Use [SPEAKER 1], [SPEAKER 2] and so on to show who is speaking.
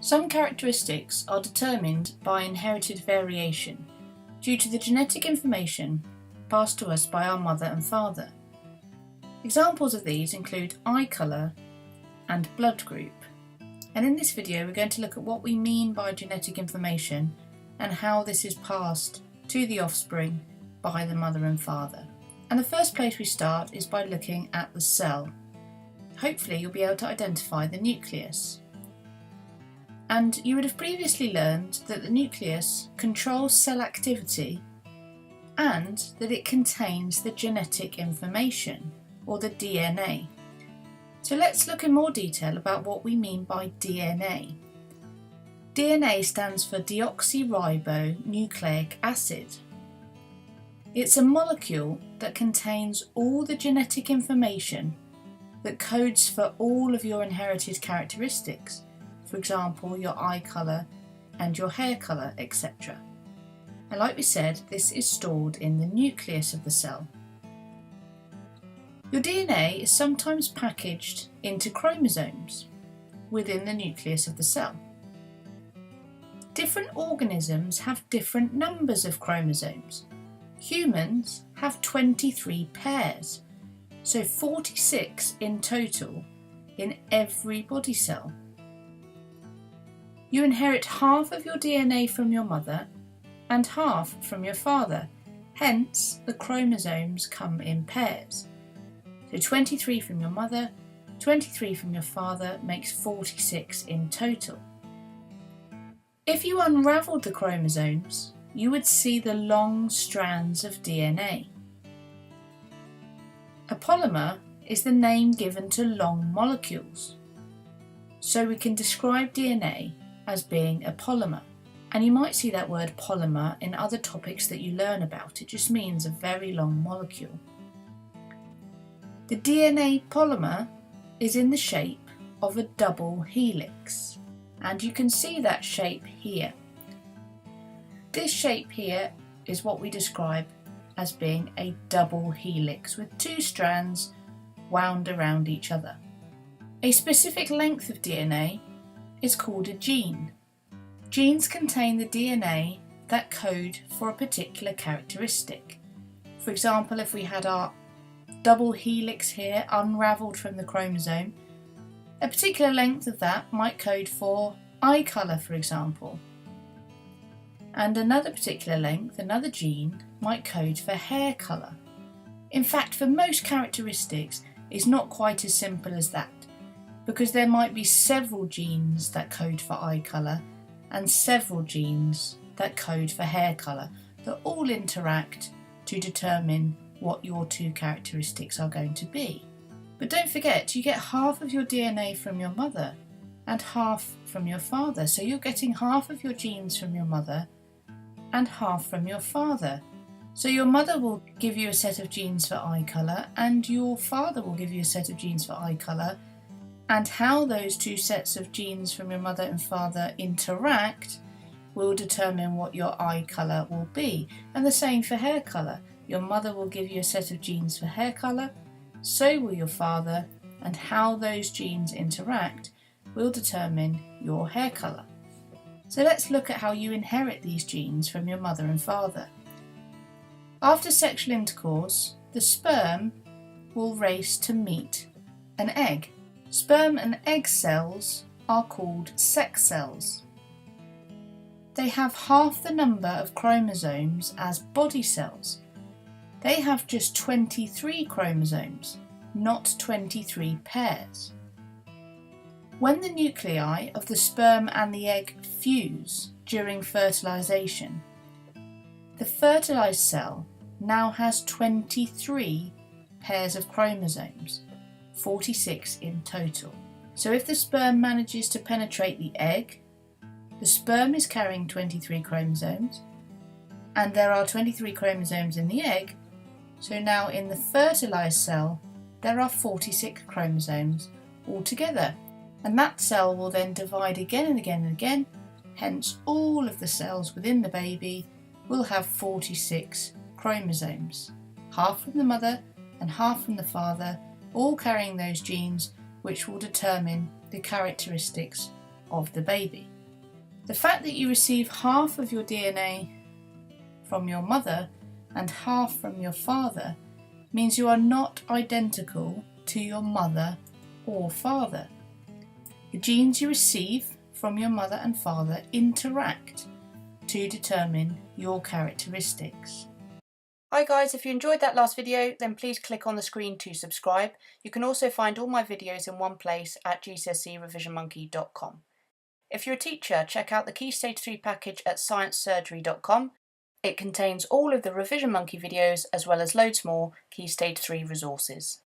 [SPEAKER 1] Some characteristics are determined by inherited variation due to the genetic information passed to us by our mother and father. Examples of these include eye colour and blood group. And in this video we're going to look at what we mean by genetic information and how this is passed to the offspring by the mother and father. And the first place we start is by looking at the cell. Hopefully you'll be able to identify the nucleus. And you would have previously learned that the nucleus controls cell activity and that it contains the genetic information, or the DNA. So let's look in more detail about what we mean by DNA. DNA stands for deoxyribonucleic acid. It's a molecule that contains all the genetic information that codes for all of your inherited characteristics, for example your eye colour and your hair colour, etc. And like we said, this is stored in the nucleus of the cell. Your DNA is sometimes packaged into chromosomes within the nucleus of the cell. Different organisms have different numbers of chromosomes. Humans have 23 pairs, so 46 in total in every body cell. You inherit half of your DNA from your mother and half from your father, hence the chromosomes come in pairs. So 23 from your mother, 23 from your father makes 46 in total. If you unravelled the chromosomes, you would see the long strands of DNA. A polymer is the name given to long molecules. So we can describe DNA as being a polymer. And you might see that word polymer in other topics that you learn about. It just means a very long molecule. The DNA polymer is in the shape of a double helix, and you can see that shape here. This shape here is what we describe as being a double helix with two strands wound around each other. A specific length of DNA is called a gene. Genes contain the DNA that code for a particular characteristic. For example, if we had our double helix here unravelled from the chromosome, a particular length of that might code for eye colour, for example. And another particular length, another gene, might code for hair colour. In fact, for most characteristics, it's not quite as simple as that, because there might be several genes that code for eye colour and several genes that code for hair colour that all interact to determine what your two characteristics are going to be. But don't forget, you get half of your DNA from your mother and half from your father. So you're getting half of your genes from your mother and half from your father. So your mother will give you a set of genes for eye colour and your father will give you a set of genes for eye colour, and how those two sets of genes from your mother and father interact will determine what your eye colour will be. And the same for hair colour. Your mother will give you a set of genes for hair colour, so will your father, and how those genes interact will determine your hair colour. So let's look at how you inherit these genes from your mother and father. After sexual intercourse, the sperm will race to meet an egg. Sperm and egg cells are called sex cells. They have half the number of chromosomes as body cells. They have just 23 chromosomes, not 23 pairs. When the nuclei of the sperm and the egg fuse during fertilisation, the fertilised cell now has 23 pairs of chromosomes, 46 in total. So if the sperm manages to penetrate the egg, the sperm is carrying 23 chromosomes, and there are 23 chromosomes in the egg, so now in the fertilised cell there are 46 chromosomes altogether. And that cell will then divide again and again and again, hence all of the cells within the baby will have 46 chromosomes, half from the mother and half from the father, all carrying those genes which will determine the characteristics of the baby. The fact that you receive half of your DNA from your mother and half from your father means you are not identical to your mother or father. The genes you receive from your mother and father interact to determine your characteristics. Hi guys, if you enjoyed that last video, then please click on the screen to subscribe. You can also find all my videos in one place at gcserevisionmonkey.com. If you're a teacher, check out the Key Stage 3 package at sciencesurgery.com. It contains all of the Revision Monkey videos as well as loads more Key Stage 3 resources.